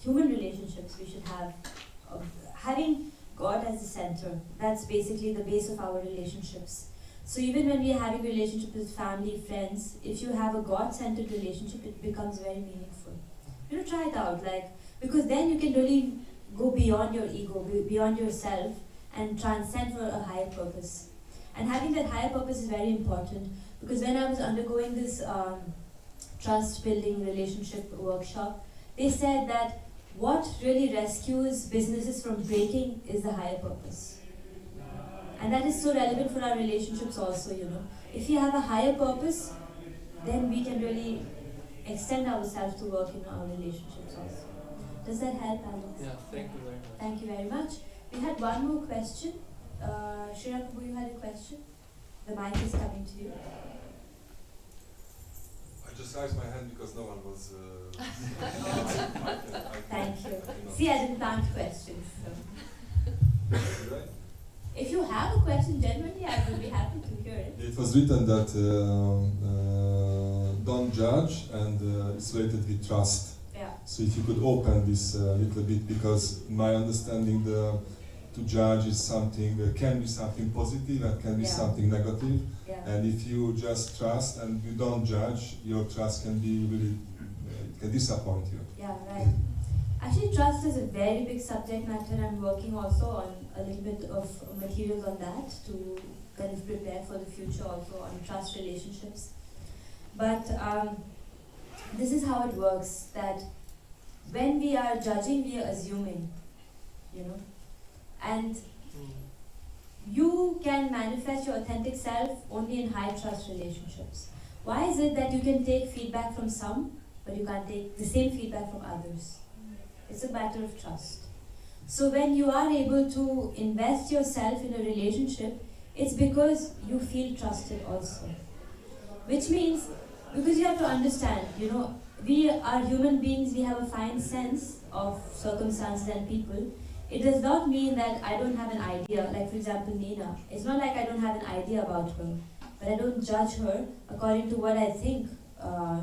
human relationships we should have. Having God as the center, that's basically the base of our relationships. So even when we are having relationships with family, friends, if you have a God-centered relationship, it becomes very meaningful. Try it out, because then you can really go beyond your ego, beyond yourself, and transcend for a higher purpose. And having that higher purpose is very important, because when I was undergoing this trust building relationship workshop, they said that what really rescues businesses from breaking is the higher purpose. And that is so relevant for our relationships also, If you have a higher purpose, then we can really extend ourselves to work in our relationships also. Does that help, Alex? Yeah, thank you very much. Thank you very much. We had one more question. Shirakubu, you had a question? The mic is coming to you. I just raised my hand because no one was. Thank you. See, I didn't plant questions. So. If you have a question, genuinely, I would be happy to hear it. It was written that don't judge, and it's related with trust. Yeah. So if you could open this a little bit, because my understanding to judge is something can be something positive and can be something negative. Yeah. And if you just trust and you don't judge, your trust can be really can disappoint you. Yeah, right. Actually, trust is a very big subject matter. I'm working also on a little bit of materials on that to kind of prepare for the future also on trust relationships. But this is how it works, that when we are judging, we are assuming, and you can manifest your authentic self only in high trust relationships. Why is it that you can take feedback from some, but you can't take the same feedback from others? It's a matter of trust. So when you are able to invest yourself in a relationship, it's because you feel trusted also. Which means, because you have to understand, we are human beings, we have a fine sense of circumstances and people. It does not mean that I don't have an idea, like for example Nina. It's not like I don't have an idea about her, but I don't judge her according to what I think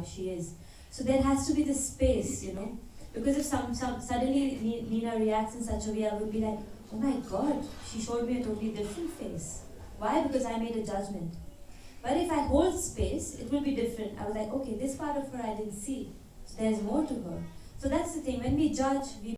she is. So there has to be this space, because if suddenly Nina reacts in such a way, I would be like, oh my God, she showed me a totally different face. Why? Because I made a judgment. But if I hold space, it will be different. I was like, okay, this part of her I didn't see. So there's more to her. So that's the thing. When we judge, we